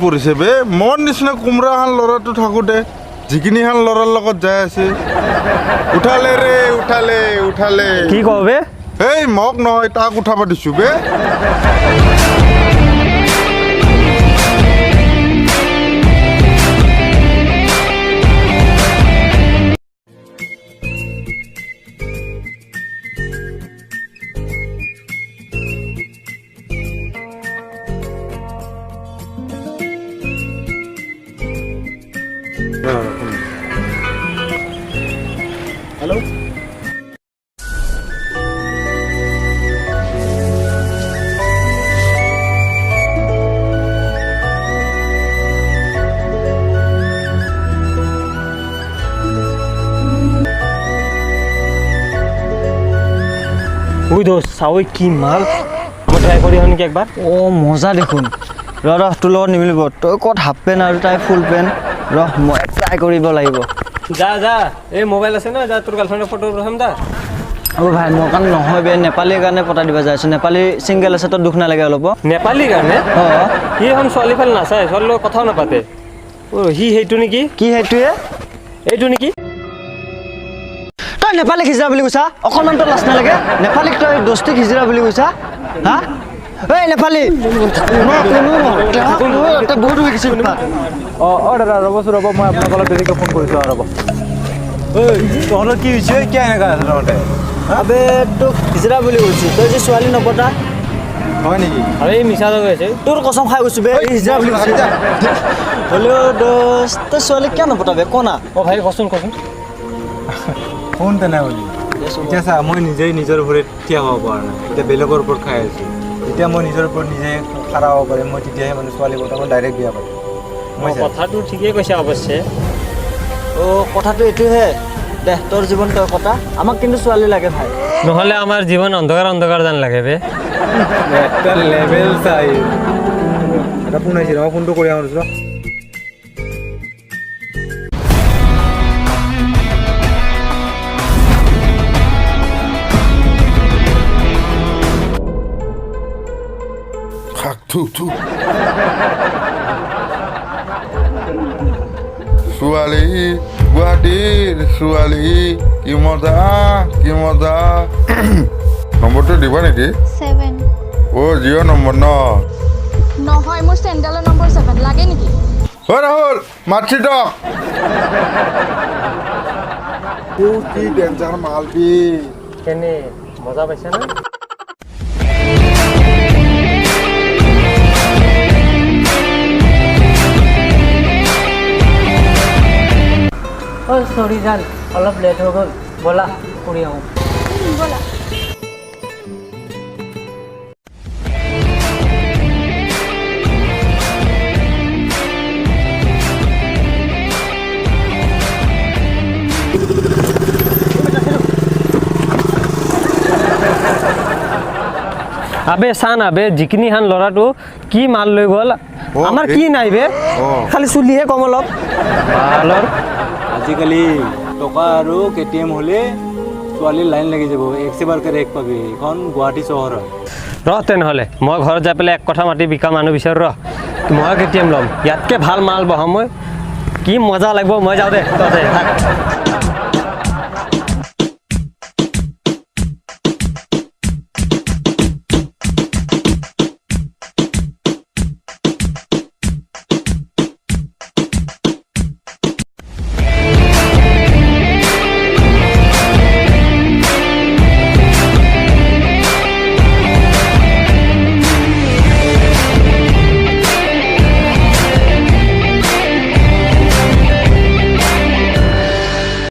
পৰিছে বে মোৰ নিচিনা কুমৰা হান ল'ৰাটো থাকোঁতে যিখিনি হান ল'ৰাৰ লগত যাই আছে উঠালে ৰে উঠালে কি কওঁ বে এই মোক নহয় তাক উঠাব দিছোঁ বে हेलो ওই দোস্ত চাওই কি মাল মই ট্রাই করি হন কি একবার ও মজা দেখুন রহ তোর লগত নিমিলিব তই কত হাফ পেন্ট আর তাই ফুল পেন্ট রহ মই ট্রাই কৰিব লাগিব যা যা এই মোবাইল আছে না যা তোৰ গাৰ্লফ্ৰেন্ডেৰ ফটো ৰহম দা ও ভাই মোৰ কাম নহয় বে নেপালী গানে পতা দিবা যাইছো নেপালী সিঙ্গেল আছে তো দুখ না লাগে অলপ নেপালী গানে ও হি এখন ছোৱালী ফাল নাচায় ছোৱালীৰ লগত কথাও নাপাতে ও হি সেইটো নেকি কি হেতুয়ে এইটো নেকি তই নেপালী খিজৰা বুলি কৈছা অকণমান তো লাজ নালাগে নেপালীক তই দস্তি খিজৰা বুলি কৈছা হা এই নেপালী এটা বহুত হৈ গৈছে অ দাদা ৰ'ব মই আপোনাক অলপ দেৰিকৈ ফোন কৰিছোঁ ৰ'ব ঐ তহঁতৰ কি হৈছে কিয় এনেকুৱা আছে তহঁতে আবে তোক খিজৰা বুলি কৈছি তই যে ছোৱালী নপতা হয় নেকি আৰে মিছা হৈ আছে তোৰ কসম খাই গৈছো বে খিজৰা বুলি কৈছি হলেও দোস্ত তই ছোৱালী কিয় নপতাবে কনা অ ভাই কচোন ফোন তেনে বুলি এতিয়া চা মই নিজেই নিজৰ ভৰিত থিয় হ'ব পৰা নাই এতিয়া বেলেগৰ ওপৰত খাই আছোঁ যেতিয়া মই নিজৰ ওপৰত নিজে খাৰা হ'ব পাৰিম মই তেতিয়াহে মানে ছোৱালী কথা মই ডাইৰেক্ট বিয়া পাৰিম কথাটো ঠিকেই কৈছে অৱশ্যে ও কথাটো এইটোহে দে তোৰ জীৱন তোৰ কথা আমাক কিন্তু ছোৱালী লাগে ভাই নহ'লে আমাৰ জীৱন অন্ধকাৰ অন্ধকাৰ যেন লাগে বে একটা লেভেল চাই এটা ফোন আহিছে মই ফোনটো কৰি আহোঁ থু ছোৱালী গুৱাহাটীৰ ছোৱালী কি মজা নম্বৰটো দিবা নেকি 7 অ জিঅ' নম্বৰ ন নহয় মোৰ চেণ্ডেলৰ নম্বৰ 7 লাগে নেকি হয় ৰাহুল মাতছিতক ও কি ডেঞ্জাৰ মালবি কেনে মজা পাইছে না ও সৰি জান অলপ লেট হৈ গ'ল বলা কৰি আহোঁ ব'লা আবে চান আবে যিখিনি হান ল'ৰাটো কি মাল লৈ গ'ল আমাৰ কি নাই বে খালি চুলিহে কম অলপ মালৰ আজিকালি টকা আৰু কেটিএম হ'লে ছোৱালীৰ লাইন লাগি যাব এক চেবাৰ কৰি এক পাবি এইখন গুৱাহাটী চহৰ হয় ৰহ তেনেহ'লে মই ঘৰত যাই পেলাই এক কথা মাতি বিকা মানুহ বিচাৰোঁ ৰহ মই কেটিএম ল'ম ইয়াতকৈ ভাল মাল বহাম মই কি মজা লাগিব মই যাওঁ দে তহঁতে থাক